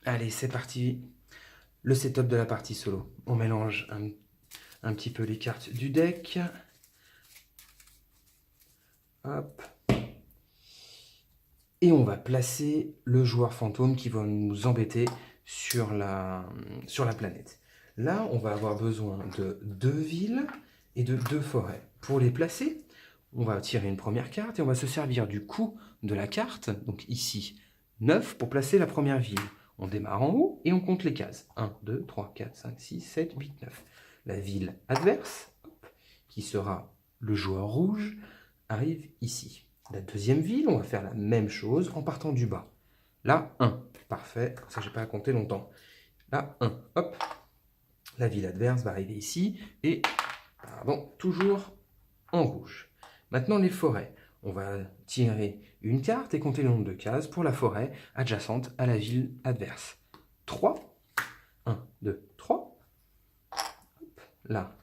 Allez, c'est parti. Le setup de la partie solo. On mélange un petit peu les cartes du deck. Hop. Et on va placer le joueur fantôme qui va nous embêter sur la planète. Là, on va avoir besoin de 2 villes et de 2 forêts. Pour les placer, on va tirer une première carte et on va se servir du coup de la carte, donc ici 9, pour placer la première ville. On démarre en haut et on compte les cases. 1, 2, 3, 4, 5, 6, 7, 8, 9. La ville adverse, hop, qui sera le joueur rouge, arrive ici. La deuxième ville, on va faire la même chose en partant du bas. Là, 1. Parfait, comme ça j'ai pas à compter longtemps. Là, 1. Hop. La ville adverse va arriver ici et, pardon, toujours en rouge. Maintenant, les forêts. On va tirer une carte et compter le nombre de cases pour la forêt adjacente à la ville adverse. 3. 1, 2, 3. Hop. Là,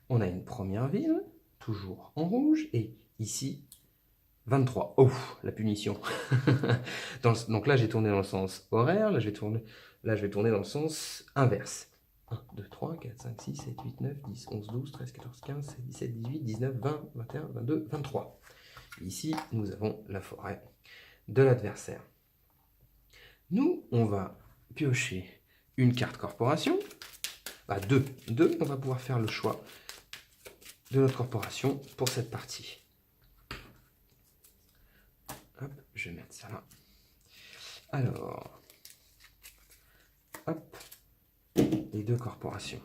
on a une première ville, toujours en rouge, et ici, 23. Oh, la punition. Donc là, j'ai tourné dans le sens horaire, là, je vais tourner dans le sens inverse. 1, 2, 3, 4, 5, 6, 7, 8, 9, 10, 11, 12, 13, 14, 15, 16, 17, 18, 19, 20, 21, 22, 23. Ici, nous avons la forêt de l'adversaire. Nous, on va piocher une carte corporation. Bah, deux, on va pouvoir faire le choix de notre corporation pour cette partie. Hop, je vais mettre ça là. Alors, hop, les 2 corporations.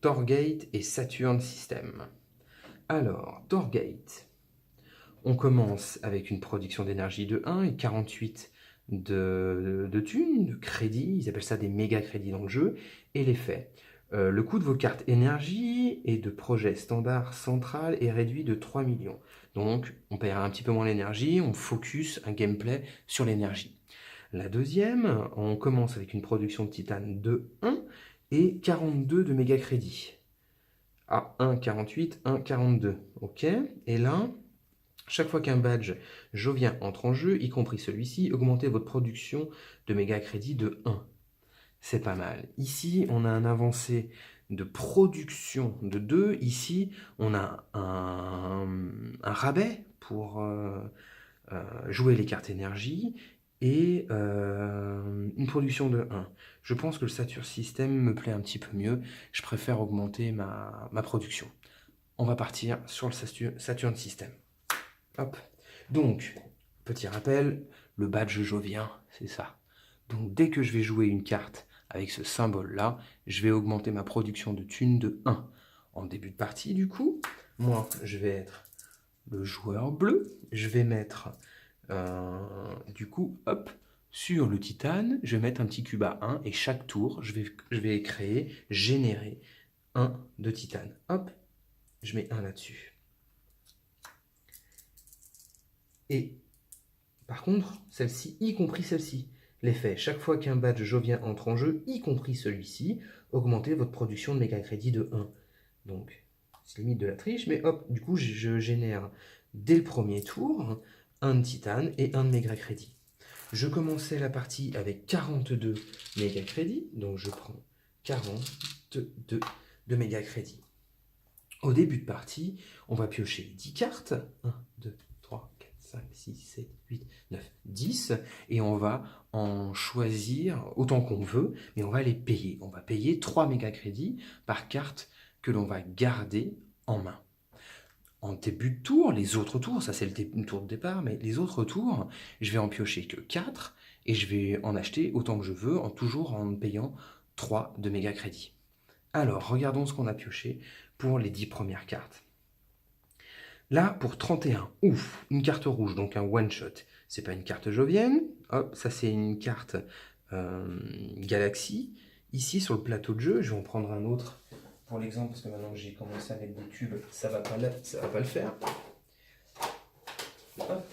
Torgate et Saturn System. Alors, Torgate, on commence avec une production d'énergie de 1 et 48 de thunes, de crédits, ils appellent ça des méga crédits dans le jeu, et l'effet. Le coût de vos cartes énergie et de projet standard central est réduit de 3 millions. Donc, on paiera un petit peu moins l'énergie, on focus un gameplay sur l'énergie. La deuxième, on commence avec une production de titane de 1 et 42 de méga crédits. Ah, 1, 48, 1, 42. Ok. Et là, chaque fois qu'un badge jovien entre en jeu, y compris celui-ci, augmentez votre production de méga crédits de 1. C'est pas mal. Ici, on a un avancé de production de 2. Ici, on a un rabais pour jouer les cartes énergie et une production de 1. Je pense que le Saturn System me plaît un petit peu mieux. Je préfère augmenter ma production. On va partir sur le Saturn System. Hop. Donc, petit rappel, le badge jovien, c'est ça. Donc, dès que je vais jouer une carte avec ce symbole-là, je vais augmenter ma production de thunes de 1. En début de partie, du coup, moi, je vais être le joueur bleu. Je vais mettre, du coup, hop, sur le titane, je vais mettre un petit cube à 1 et chaque tour, je vais créer, générer 1 de titane. Hop, je mets 1 là-dessus. Et par contre, celle-ci, y compris celle-ci. L'effet, chaque fois qu'un badge jovien entre en jeu, y compris celui-ci, augmentez votre production de méga crédit de 1. Donc, c'est limite de la triche, mais hop, du coup, je génère dès le premier tour un de titane et un de méga crédit. Je commençais la partie avec 42 méga crédits, donc je prends 42 de méga crédits. Au début de partie, on va piocher 10 cartes. 1, 2, 3, 4, 5, 6, 7, 8, 9, 10. Et on va en choisir autant qu'on veut, mais on va les payer. On va payer 3 méga crédits par carte que l'on va garder en main. En début de tour, les autres tours, ça c'est le tour de départ, mais les autres tours, je vais en piocher que 4 et je vais en acheter autant que je veux, toujours en payant 3 de méga crédits. Alors, regardons ce qu'on a pioché pour les 10 premières cartes. Là, pour 31, ouf, une carte rouge, donc un one-shot. C'est pas une carte jovienne. Hop, ça c'est une carte Galaxy. Ici, sur le plateau de jeu, je vais en prendre un autre pour l'exemple, parce que maintenant que j'ai commencé à mettre des tubes, ça va pas le faire. Hop.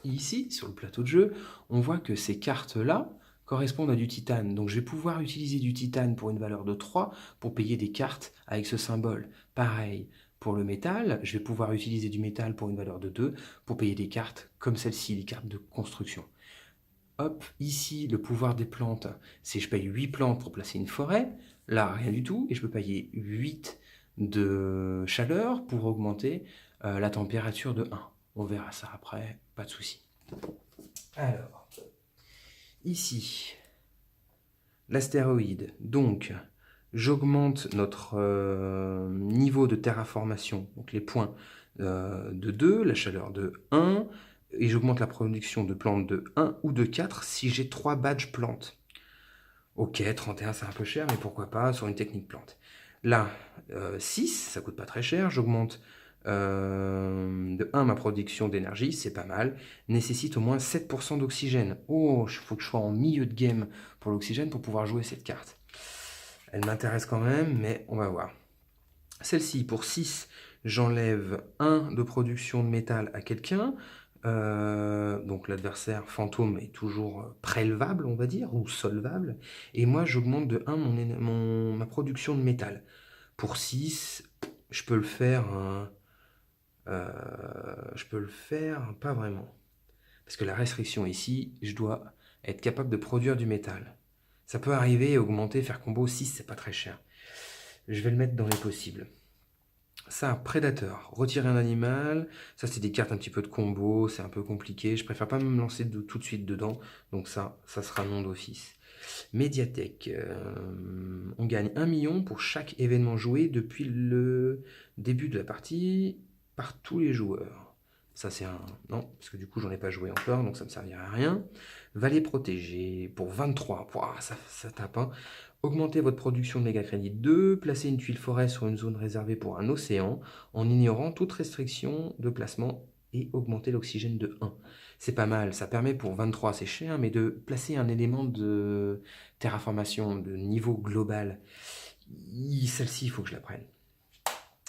Ici, sur le plateau de jeu, on voit que ces cartes-là correspondent à du titane. Donc je vais pouvoir utiliser du titane pour une valeur de 3 pour payer des cartes avec ce symbole. Pareil, pour le métal, je vais pouvoir utiliser du métal pour une valeur de 2 pour payer des cartes comme celle-ci, les cartes de construction. hop, ici, le pouvoir des plantes, c'est je paye 8 plantes pour placer une forêt. Là, rien du tout. Et je peux payer 8 de chaleur pour augmenter la température de 1. On verra ça après, pas de souci. Alors, ici, l'astéroïde. Donc, j'augmente notre niveau de terraformation, donc les points de 2, la chaleur de 1, et j'augmente la production de plantes de 1 ou de 4 si j'ai 3 badges plantes. Ok, 31 c'est un peu cher, mais pourquoi pas sur une technique plante. Là, 6, ça coûte pas très cher, j'augmente de 1 ma production d'énergie, c'est pas mal, nécessite au moins 7% d'oxygène. Oh, il faut que je sois en milieu de game pour l'oxygène pour pouvoir jouer cette carte. Elle m'intéresse quand même, mais on va voir. Celle-ci, pour 6, j'enlève 1 de production de métal à quelqu'un. Donc l'adversaire fantôme est toujours prélevable, on va dire, ou solvable. Et moi, j'augmente de 1 ma production de métal. Pour 6, je peux le faire... pas vraiment. Parce que la restriction ici, je dois être capable de produire du métal. Ça peut arriver, augmenter, faire combo 6, c'est pas très cher. Je vais le mettre dans les possibles. Ça, prédateur, retirer un animal, ça c'est des cartes un petit peu de combo, c'est un peu compliqué, je préfère pas me lancer tout de suite dedans, donc ça sera non d'office. Médiathèque, on gagne 1 million pour chaque événement joué depuis le début de la partie par tous les joueurs. Ça c'est un... non, parce que du coup j'en ai pas joué encore, donc ça me servira à rien. Vallée protégée, pour 23, ouah, ça tape, hein. Augmentez votre production de méga crédit 2, placez une tuile forêt sur une zone réservée pour un océan, en ignorant toute restriction de placement et augmentez l'oxygène de 1. C'est pas mal, ça permet pour 23, c'est cher, mais de placer un élément de terraformation de niveau global. Celle-ci, il faut que je la prenne.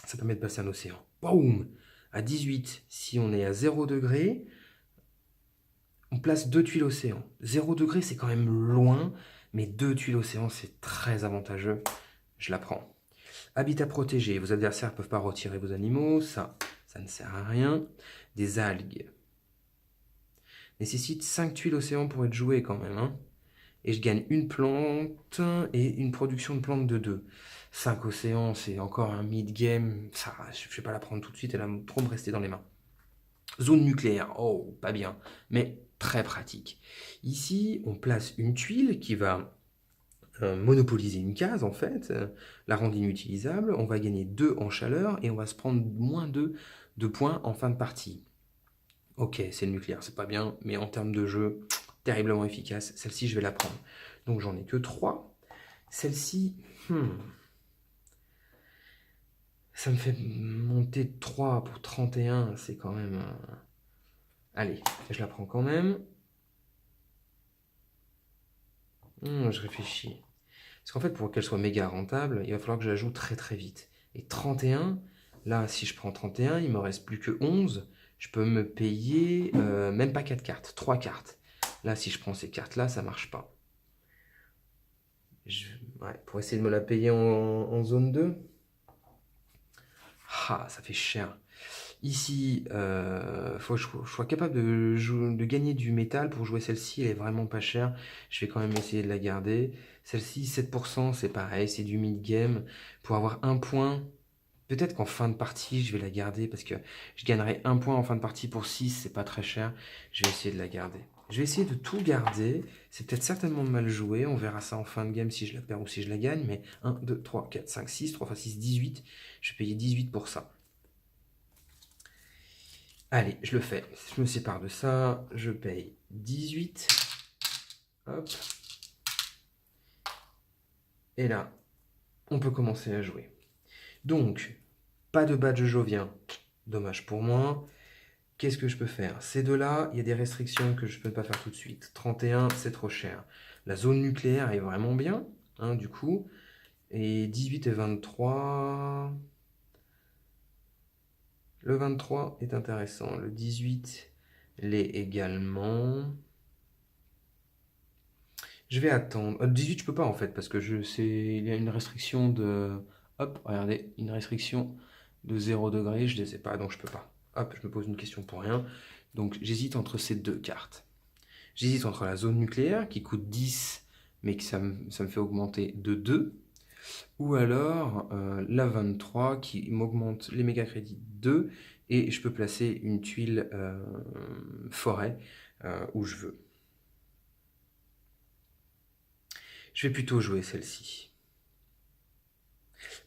Ça permet de passer un océan. Boum! À 18, si on est à 0 degré, on place 2 tuiles océan. 0 degré, c'est quand même loin, mais 2 tuiles océan, c'est très avantageux. Je la prends. Habitat protégé, vos adversaires ne peuvent pas retirer vos animaux, ça ne sert à rien. Des algues. Nécessite 5 tuiles océan pour être joué quand même, hein. Et je gagne une plante et une production de plantes de 2. 5 océans, c'est encore un mid-game. Ça, je ne vais pas la prendre tout de suite, elle va trop me rester dans les mains. Zone nucléaire, oh, pas bien, mais très pratique. Ici, on place une tuile qui va monopoliser une case, en fait, la rendre inutilisable. On va gagner 2 en chaleur et on va se prendre moins 2 de points en fin de partie. Ok, c'est le nucléaire, c'est pas bien, mais en termes de jeu, terriblement efficace. Celle-ci, je vais la prendre. Donc, j'en ai que 3. Celle-ci, ça me fait monter de 3 pour 31, c'est quand même... Allez, je la prends quand même. Je réfléchis. Parce qu'en fait, pour qu'elle soit méga rentable, il va falloir que je la joue très très vite. Et 31, là, si je prends 31, il me reste plus que 11. Je peux me payer même pas 4 cartes, 3 cartes. Là, si je prends ces cartes-là, ça marche pas. Ouais, pour essayer de me la payer en zone 2. Ah, ça fait cher. Ici, faut que je sois capable de gagner du métal pour jouer celle-ci. Elle est vraiment pas chère. Je vais quand même essayer de la garder. Celle-ci, 7%, c'est pareil, c'est du mid-game. Pour avoir un point, peut-être qu'en fin de partie, je vais la garder parce que je gagnerai un point en fin de partie pour 6, c'est pas très cher. Je vais essayer de la garder. Je vais essayer de tout garder. C'est peut-être certainement mal joué. On verra ça en fin de game si je la perds ou si je la gagne. Mais 1, 2, 3, 4, 5, 6. 3 x 6, 18. Je vais payer 18 pour ça. Allez, je le fais. Je me sépare de ça. Je paye 18. Hop. Et là, on peut commencer à jouer. Donc, pas de badge jovien. Dommage pour moi. Qu'est-ce que je peux faire? Ces deux-là, il y a des restrictions que je ne peux pas faire tout de suite. 31, c'est trop cher. La zone nucléaire est vraiment bien, hein, du coup. Et 18 et 23... Le 23 est intéressant. Le 18 l'est également. Je vais attendre. Le 18, je peux pas en fait, parce que il y a une restriction de... Hop, regardez, une restriction de 0 degré, je ne les ai pas, donc je peux pas. Hop, je me pose une question pour rien. Donc j'hésite entre ces deux cartes. J'hésite entre la zone nucléaire qui coûte 10, mais que ça me fait augmenter de 2, ou alors la 23 qui m'augmente les méga crédits de 2, et je peux placer une tuile forêt où je veux. Je vais plutôt jouer celle-ci.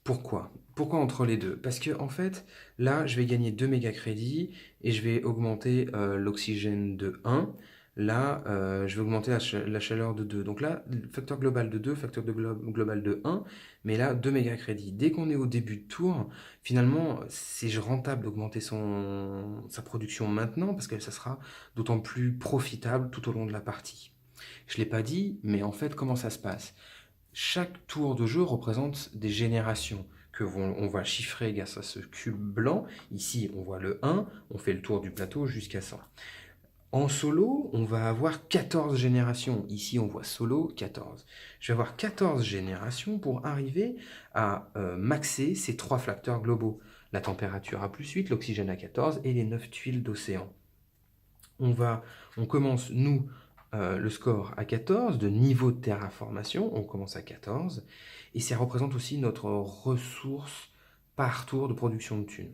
Pourquoi? Pourquoi entre les deux? Parce que en fait, là, je vais gagner 2 méga crédits et je vais augmenter l'oxygène de 1. Là, je vais augmenter la chaleur de 2. Donc là, facteur global de 2, facteur global de 1. Mais là, 2 méga crédits. Dès qu'on est au début de tour, finalement, c'est rentable d'augmenter sa production maintenant parce que ça sera d'autant plus profitable tout au long de la partie. Je ne l'ai pas dit, mais en fait, comment ça se passe? Chaque tour de jeu représente des générations on va chiffrer grâce à ce cube blanc. Ici, on voit le 1, on fait le tour du plateau jusqu'à 100. En solo, on va avoir 14 générations. Ici, on voit solo 14. Je vais avoir 14 générations pour arriver à maxer ces 3 facteurs globaux. La température à +8, l'oxygène à 14 et les 9 tuiles d'océan. On commence, nous, le score à 14, de niveau de terraformation, on commence à 14, et ça représente aussi notre ressource par tour de production de thunes.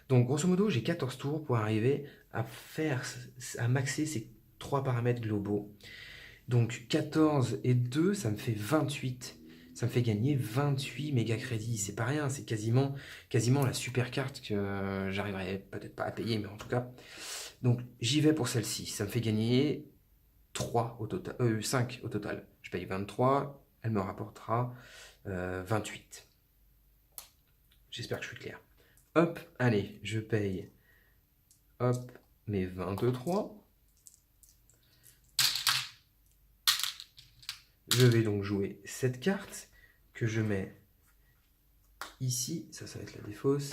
Donc grosso modo, j'ai 14 tours pour arriver à maxer ces 3 paramètres globaux. Donc 14 et 2, ça me fait 28. Ça me fait gagner 28 méga crédits. C'est pas rien, c'est quasiment la super carte que j'arriverai peut-être pas à payer, mais en tout cas. Donc j'y vais pour celle-ci. Ça me fait gagner 5 au total. Je paye 23, elle me rapportera 28. J'espère que je suis clair. Hop, allez, je paye mes 23. Je vais donc jouer cette carte que je mets ici. Ça va être la défausse.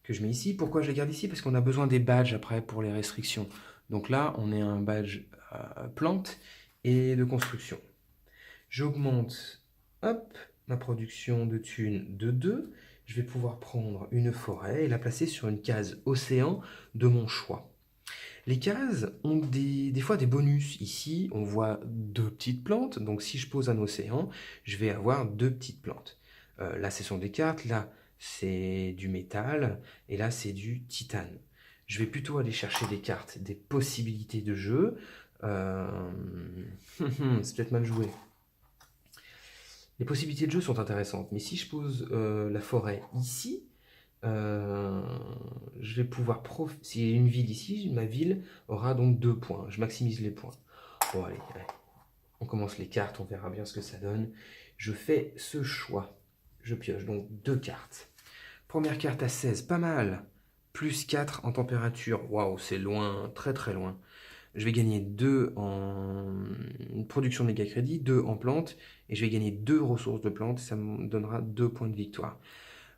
Que je mets ici. Pourquoi je la garde ici? Parce qu'on a besoin des badges après pour les restrictions. Donc là, on est un badge plante et de construction. J'augmente ma production de thunes de 2. Je vais pouvoir prendre une forêt et la placer sur une case océan de mon choix. Les cases ont des fois des bonus. Ici, on voit 2 petites plantes. Donc si je pose un océan, je vais avoir 2 petites plantes. Là, ce sont des cartes. Là, c'est du métal. Et là, c'est du titane. Je vais plutôt aller chercher des cartes, des possibilités de jeu. C'est peut-être mal joué. Les possibilités de jeu sont intéressantes, mais si je pose la forêt ici, je vais pouvoir si j'ai une ville ici, ma ville aura donc 2 points. Je maximise les points. Bon, allez, on commence les cartes, on verra bien ce que ça donne. Je fais ce choix. Je pioche donc 2 cartes. Première carte à 16, pas mal. Plus 4 en température. Waouh, c'est loin, très très loin. Je vais gagner 2 en production de méga crédit, 2 en plantes, et je vais gagner 2 ressources de plantes, ça me donnera 2 points de victoire.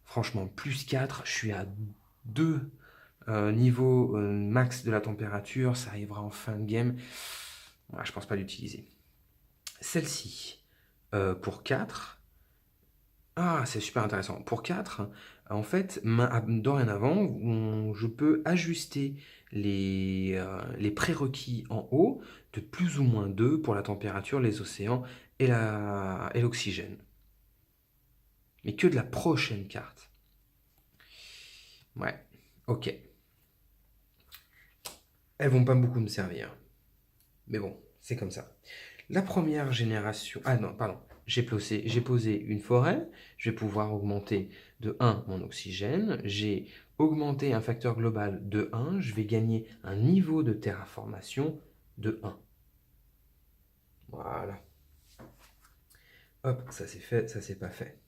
Franchement, plus 4, je suis à 2 niveau max de la température, ça arrivera en fin de game. Voilà, je pense pas l'utiliser. Celle-ci, pour 4, ah, c'est super intéressant. Pour 4, en fait, dorénavant, je peux ajuster les prérequis en haut de plus ou moins 2 pour la température, les océans et l'oxygène. Mais que de la prochaine carte. Ouais, ok. Elles vont pas beaucoup me servir. Mais bon, c'est comme ça. La première génération... Ah non, pardon. J'ai posé une forêt, je vais pouvoir augmenter de 1 mon oxygène, j'ai augmenté un facteur global de 1, je vais gagner un niveau de terraformation de 1. Voilà. Hop, ça c'est fait, ça c'est pas fait.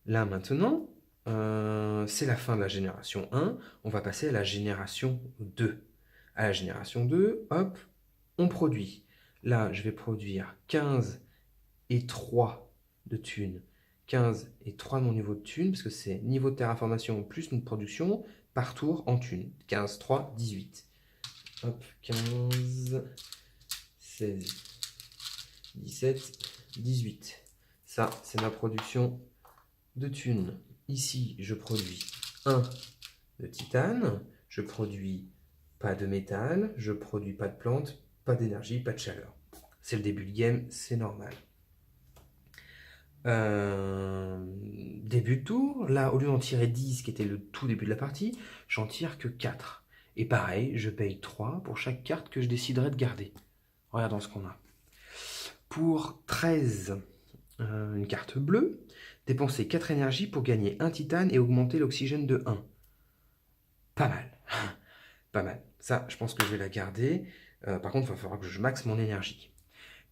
Là maintenant, c'est la fin de la génération 1, on va passer à la génération 2. À la génération 2, hop, on produit. Là, je vais produire 15 et 3 de thunes. 15 et 3 de mon niveau de thunes, parce que c'est niveau de terraformation plus notre production par tour en thunes. 15, 3, 18. Hop, 15, 16, 17, 18. Ça, c'est ma production de thunes. Ici, je produis 1 de titane, je produis Pas de métal, je produis pas de plantes, pas d'énergie, pas de chaleur. C'est le début de game, c'est normal. Début de tour, là, au lieu d'en tirer 10, qui était le tout début de la partie, j'en tire que 4. Et pareil, je paye 3 pour chaque carte que je déciderai de garder. Regardons ce qu'on a. Pour 13, une carte bleue, dépenser 4 énergies pour gagner un titane et augmenter l'oxygène de 1. Pas mal. Pas mal. Ça, je pense que je vais la garder. Par contre, il va falloir que je maxe mon énergie.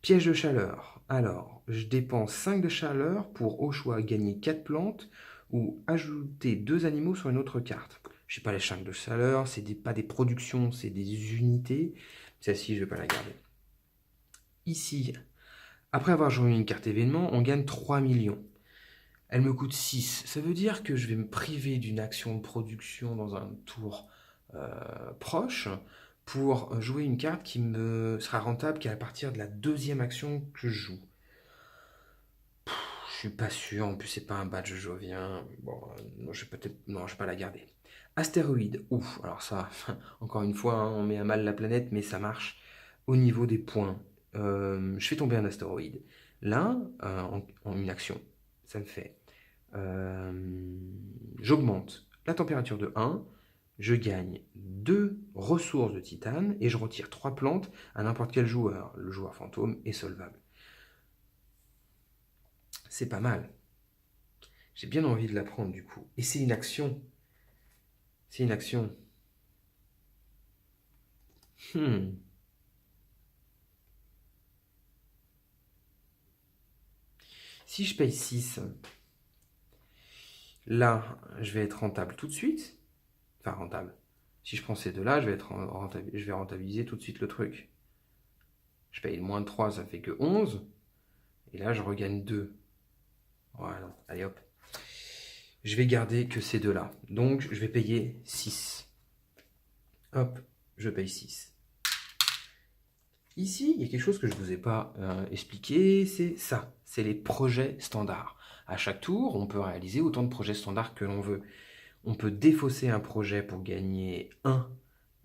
Piège de chaleur. Alors, je dépense 5 de chaleur pour, au choix, gagner 4 plantes ou ajouter 2 animaux sur une autre carte. Je sais pas les 5 de chaleur, c'est pas des productions, c'est des unités. Celle-ci, je vais pas la garder. Ici, après avoir joué une carte événement, on gagne 3 millions. Elle me coûte 6. Ça veut dire que je vais me priver d'une action de production dans un tour proche pour jouer une carte qui me sera rentable qu'à partir de la deuxième action que je joue. Je suis pas sûr, en plus c'est pas un badge jovien. Bon, je vais peut-être. Non, je vais pas la garder. Astéroïde, ouf, alors ça, encore une fois, hein, on met à mal la planète, mais ça marche au niveau des points. Je fais tomber un astéroïde. Là, en une action, ça me fait. J'augmente la température de 1, je gagne 2 ressources de titane et je retire 3 plantes à n'importe quel joueur. Le joueur fantôme est solvable. C'est pas mal. J'ai bien envie de la prendre du coup. Et c'est une action. C'est une action. Si je paye 6, là, je vais être rentable tout de suite. Enfin, rentable. Si je prends ces deux-là, je vais rentabiliser tout de suite le truc. Je paye le moins de 3, ça fait que 11. Et là, je regagne 2. Voilà, allez hop. Je vais garder que ces deux-là. Donc, je vais payer 6. Hop, je paye 6. Ici, il y a quelque chose que je ne vous ai pas expliqué, c'est ça. C'est les projets standards. À chaque tour, on peut réaliser autant de projets standards que l'on veut. On peut défausser un projet pour gagner 1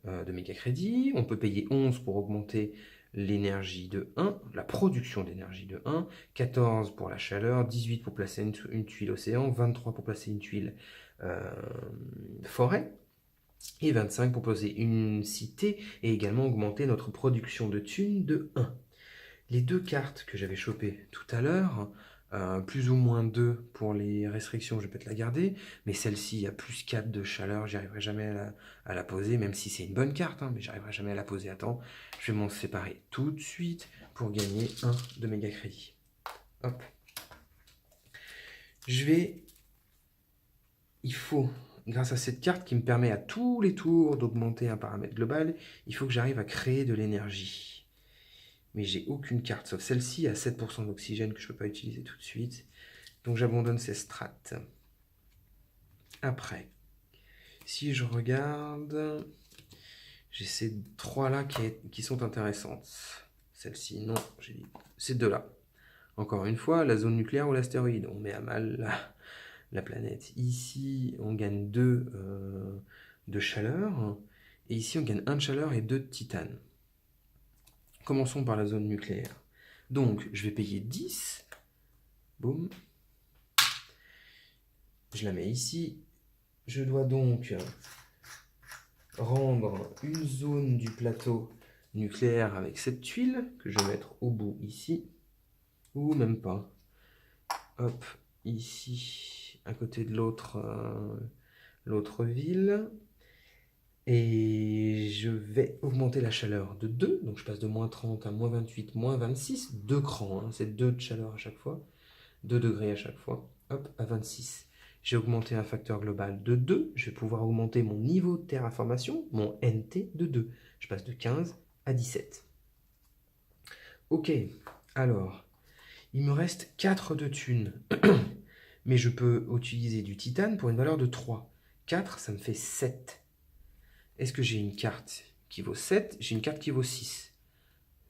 de méga crédit. On peut payer 11 pour augmenter l'énergie de 1, la production d'énergie de 1, 14 pour la chaleur, 18 pour placer une tuile océan, 23 pour placer une tuile forêt, et 25 pour poser une cité, et également augmenter notre production de thunes de 1. Les deux cartes que j'avais chopées tout à l'heure, plus ou moins 2 pour les restrictions, je vais peut-être la garder, mais celle-ci a plus 4 de chaleur, j'y arriverai jamais à la poser, même si c'est une bonne carte, hein, mais j'arriverai jamais à la poser à temps. Je vais m'en séparer tout de suite pour gagner 1 de méga crédit. Hop. Il faut, grâce à cette carte qui me permet à tous les tours d'augmenter un paramètre global, il faut que j'arrive à créer de l'énergie. Mais j'ai aucune carte, sauf celle-ci à 7% d'oxygène que je ne peux pas utiliser tout de suite. Donc j'abandonne ces strats. Après, si je regarde, j'ai ces 3-là qui sont intéressantes. Celle-ci, non, j'ai dit ces 2-là. Encore une fois, la zone nucléaire ou l'astéroïde, on met à mal la planète. Ici, on gagne 2 de chaleur. Et ici, on gagne 1 de chaleur et 2 de titane. Commençons par la zone nucléaire. Donc, je vais payer 10. Boum. Je la mets ici. Je dois donc rendre une zone du plateau nucléaire avec cette tuile que je vais mettre au bout ici. Ou même pas. Hop, ici, à côté de l'autre ville. Et je vais augmenter la chaleur de 2. Donc je passe de moins 30 à moins 28, moins 26. 2 crans, hein, c'est 2 de chaleur à chaque fois. 2 degrés à chaque fois. Hop, à 26. J'ai augmenté un facteur global de 2. Je vais pouvoir augmenter mon niveau de terraformation, mon NT, de 2. Je passe de 15 à 17. Ok, alors, il me reste 4 de thunes. Mais je peux utiliser du titane pour une valeur de 3. 4, ça me fait 7. Est-ce que j'ai une carte qui vaut 7? J'ai une carte qui vaut 6.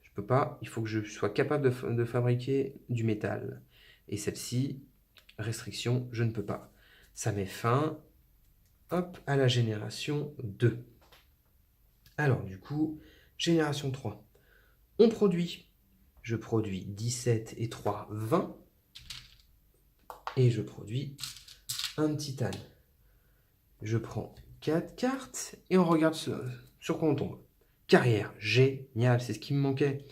Je peux pas, il faut que je sois capable de fabriquer du métal. Et celle-ci, restriction, je ne peux pas. Ça met fin, hop, à la génération 2. Alors, du coup, génération 3. On produit. Je produis 17 et 3, 20. Et je produis un titane. Je prends 4 cartes et on regarde sur quoi on tombe. Carrière, génial, c'est ce qui me manquait.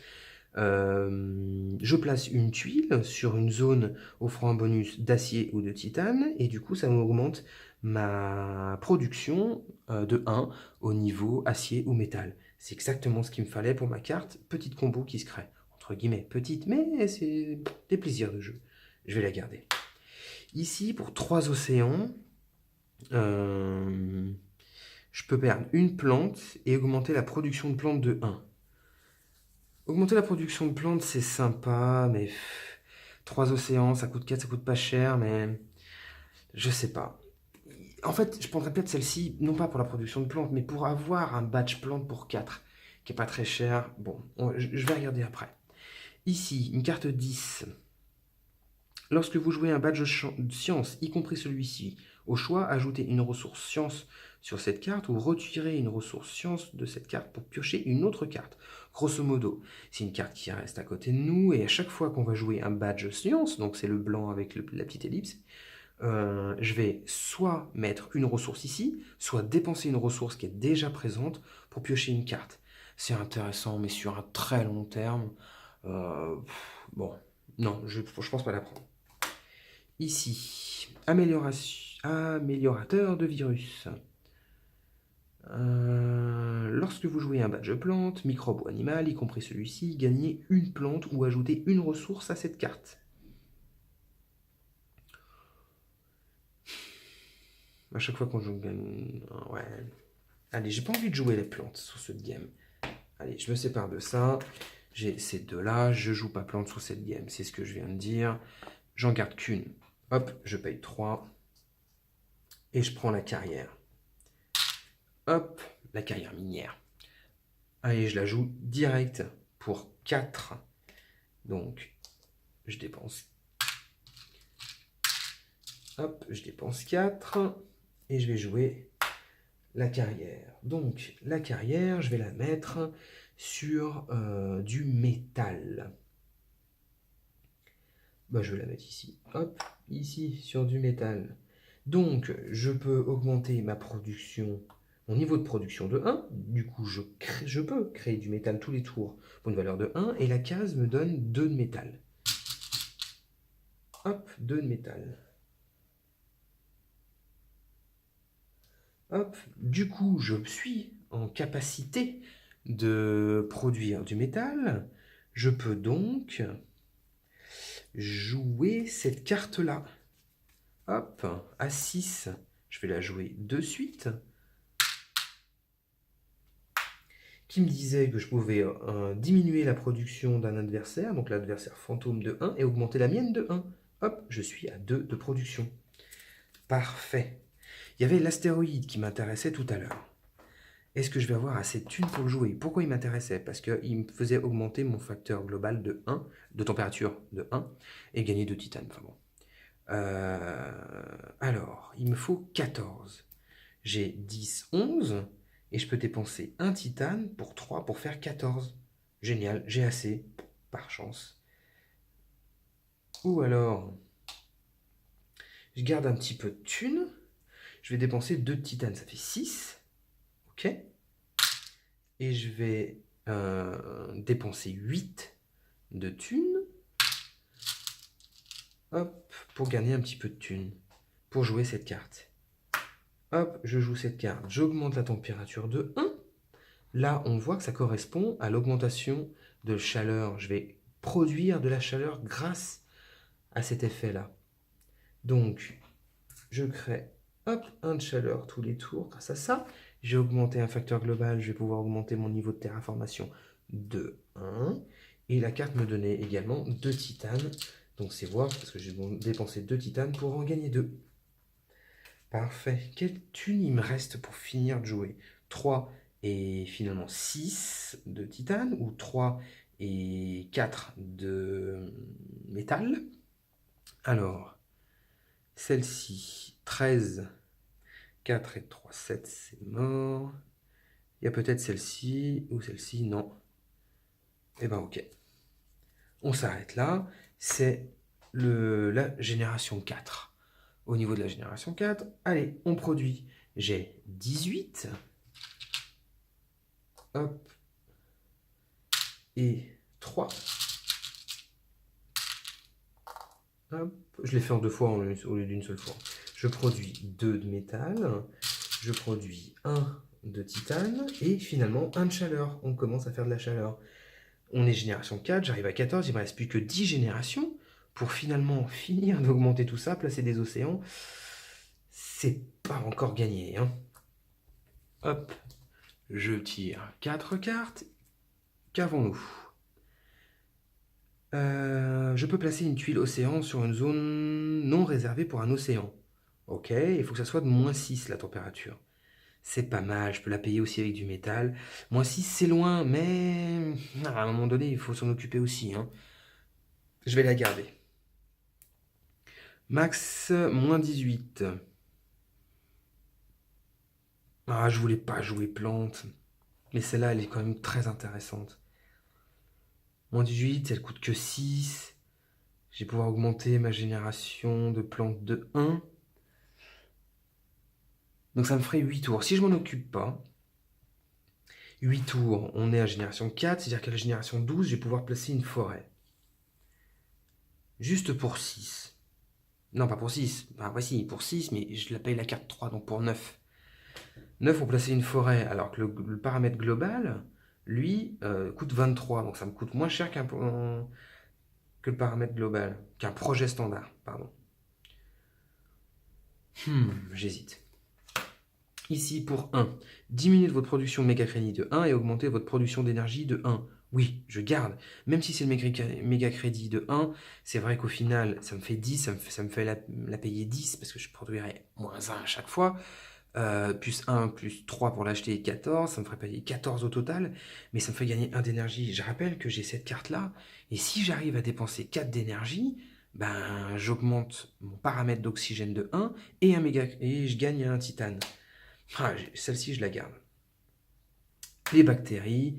Je place une tuile sur une zone offrant un bonus d'acier ou de titane et du coup ça m'augmente ma production de 1 au niveau acier ou métal. C'est exactement ce qu'il me fallait pour ma carte, petite combo qui se crée. Entre guillemets, petite, mais c'est des plaisirs de jeu. Je vais la garder. Ici, pour 3 océans, je peux perdre une plante et augmenter la production de plantes de 1. Augmenter la production de plantes, c'est sympa, mais 3 océans, ça coûte 4, ça coûte pas cher, mais je sais pas. En fait, je prendrais peut-être celle-ci, non pas pour la production de plantes, mais pour avoir un badge plante pour 4, qui est pas très cher. Bon, je vais regarder après. Ici, une carte 10. Lorsque vous jouez un badge science, y compris celui-ci, au choix, ajoutez une ressource science sur cette carte ou retirez une ressource science de cette carte pour piocher une autre carte. Grosso modo, c'est une carte qui reste à côté de nous et à chaque fois qu'on va jouer un badge science, donc c'est le blanc avec la petite ellipse, je vais soit mettre une ressource ici, soit dépenser une ressource qui est déjà présente pour piocher une carte. C'est intéressant, mais sur un très long terme, bon, non, je pense pas la prendre. Ici, améliorateur de virus. Lorsque vous jouez un badge plante, microbe ou animal, y compris celui-ci, gagnez une plante ou ajoutez une ressource à cette carte. À chaque fois qu'on joue, ouais. Allez, j'ai pas envie de jouer les plantes sur ce game. Allez, je me sépare de ça. J'ai ces deux-là, je joue pas plante sur cette game, c'est ce que je viens de dire. J'en garde qu'une. Hop, je paye 3. Et je prends la carrière. Hop, la carrière minière. Allez, je la joue direct pour 4. Donc, je dépense. Hop, je dépense 4. Et je vais jouer la carrière. Donc, la carrière, je vais la mettre sur du métal. Bah, je vais la mettre ici. Hop, ici, sur du métal. Donc, je peux augmenter ma production, mon niveau de production de 1. Du coup, je peux créer du métal tous les tours pour une valeur de 1. Et la case me donne 2 de métal. Hop, 2 de métal. Hop, du coup, je suis en capacité de produire du métal. Je peux donc jouer cette carte-là. Hop, à 6, je vais la jouer de suite. Qui me disait que je pouvais diminuer la production d'un adversaire, donc l'adversaire fantôme de 1, et augmenter la mienne de 1. Hop, je suis à 2 de production. Parfait. Il y avait l'astéroïde qui m'intéressait tout à l'heure. Est-ce que je vais avoir assez de thunes pour le jouer? Pourquoi il m'intéressait? Parce qu'il me faisait augmenter mon facteur global de 1, de température de 1, et gagner 2 titane. Enfin bon. Alors, il me faut 14. J'ai 10, 11, et je peux dépenser un titane pour 3 pour faire 14. Génial, j'ai assez, par chance. Ou alors, je garde un petit peu de thunes. Je vais dépenser 2 titanes, ça fait 6. Ok. Et je vais dépenser 8 de thunes. Hop, pour gagner un petit peu de thunes. Pour jouer cette carte. Hop, je joue cette carte. J'augmente la température de 1. Là, on voit que ça correspond à l'augmentation de chaleur. Je vais produire de la chaleur grâce à cet effet-là. Donc, je crée hop, 1 de chaleur tous les tours grâce à ça. J'ai augmenté un facteur global, je vais pouvoir augmenter mon niveau de terraformation de 1. Et la carte me donnait également 2 titanes. Donc c'est voir, parce que j'ai dépensé 2 titanes pour en gagner 2. Parfait. Quelle thune il me reste pour finir de jouer? 3 et finalement 6 de titane, ou 3 et 4 de métal. Alors, celle-ci, 13, 4 et 3, 7, c'est mort. Il y a peut-être celle-ci ou celle-ci, non. Eh ben ok. On s'arrête là. C'est la génération 4. Au niveau de la génération 4, allez, on produit. J'ai 18. Hop. Et 3. Hop. Je l'ai fait en 2 fois au lieu d'une seule fois. Je produis 2 de métal. Je produis 1 de titane. Et finalement, 1 de chaleur. On commence à faire de la chaleur. On est génération 4, j'arrive à 14, il ne me reste plus que 10 générations pour finalement finir d'augmenter tout ça, placer des océans. C'est pas encore gagné. Hein. Hop, je tire 4 cartes. Qu'avons-nous? Je peux placer une tuile océan sur une zone non réservée pour un océan. Ok, il faut que ça soit de -6 la température. C'est pas mal, je peux la payer aussi avec du métal. -6 c'est loin, mais à un moment donné il faut s'en occuper aussi. Hein. Je vais la garder. Max, -18. Ah, je voulais pas jouer plante. Mais celle-là, elle est quand même très intéressante. -18, elle coûte que 6. Je vais pouvoir augmenter ma génération de plantes de 1. Donc ça me ferait 8 tours. Si je m'en occupe pas, 8 tours, on est à génération 4, c'est-à-dire qu'à la génération 12, je vais pouvoir placer une forêt. Juste pour 6. Non, pas pour 6. Enfin, voici, pour 6, mais je la paye la carte 3, donc pour 9. 9 pour placer une forêt, alors que le paramètre global, lui, coûte 23. Donc ça me coûte moins cher que le paramètre global, qu'un projet standard, pardon. J'hésite. Ici, pour 1, diminuez votre production méga crédit de 1 et augmentez votre production d'énergie de 1. Oui, je garde. Même si c'est le méga crédit de 1, c'est vrai qu'au final, ça me fait 10, ça me fait la payer 10, parce que je produirai -1 à chaque fois. Plus 1, plus 3 pour l'acheter, 14, ça me ferait payer 14 au total, mais ça me fait gagner 1 d'énergie. Je rappelle que j'ai cette carte-là, et si j'arrive à dépenser 4 d'énergie, ben, j'augmente mon paramètre d'oxygène de 1 et je gagne un titane. Ah, celle-ci, je la garde. Les bactéries,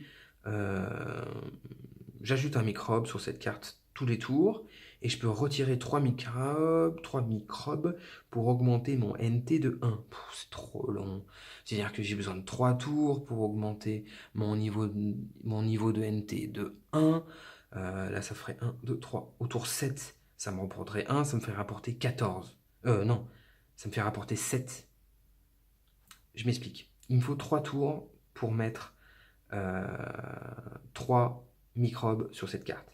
j'ajoute un microbe sur cette carte tous les tours, et je peux retirer 3 microbes pour augmenter mon NT de 1. C'est trop long. C'est-à-dire que j'ai besoin de 3 tours pour augmenter mon niveau de NT de 1. Là, ça ferait 1, 2, 3. Au tour 7, ça me reprendrait 1, ça me fait rapporter 14. Non, ça me fait rapporter 7. Je m'explique. Il me faut 3 tours pour mettre 3 microbes sur cette carte.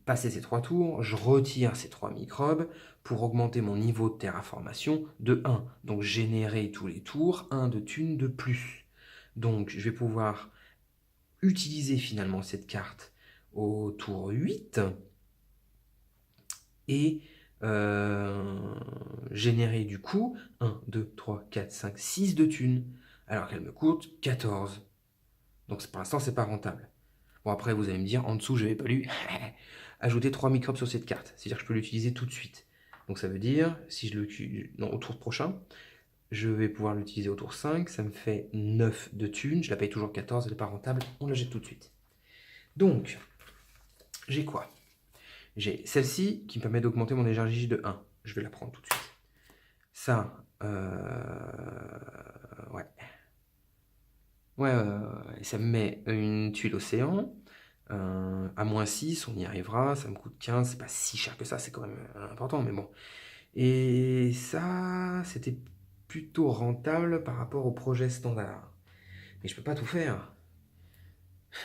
Passer ces 3 tours, je retire ces 3 microbes pour augmenter mon niveau de terraformation de 1. Donc générer tous les tours 1 de thunes de plus. Donc je vais pouvoir utiliser finalement cette carte au tour 8 et générer du coup 1, 2, 3, 4, 5, 6 de thunes, alors qu'elle me coûte 14. Donc pour l'instant, c'est pas rentable. Bon, après, vous allez me dire, en dessous, je n'avais pas lu, ajouter 3 microbes sur cette carte. C'est-à-dire que je peux l'utiliser tout de suite. Donc ça veut dire, si je au tour prochain, je vais pouvoir l'utiliser au tour 5, ça me fait 9 de thunes, je la paye toujours 14, elle n'est pas rentable, on la jette tout de suite. Donc, j'ai quoi? J'ai celle-ci qui me permet d'augmenter mon énergie de 1. Je vais la prendre tout de suite. Ça, ouais. Ouais, ça me met une tuile océan. À -6, on y arrivera, ça me coûte 15, c'est pas si cher que ça, c'est quand même important, mais bon. Et ça, c'était plutôt rentable par rapport au projet standard. Mais je peux pas tout faire.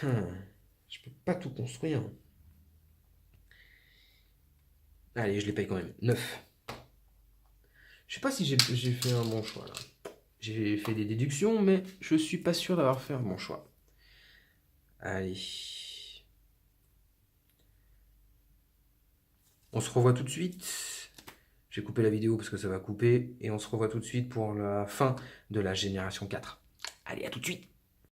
Je peux pas tout construire. Allez, je les paye quand même. 9. Je sais pas si j'ai fait un bon choix là. J'ai fait des déductions, mais je suis pas sûr d'avoir fait un bon choix. Allez. On se revoit tout de suite. J'ai coupé la vidéo parce que ça va couper. Et on se revoit tout de suite pour la fin de la génération 4. Allez, à tout de suite.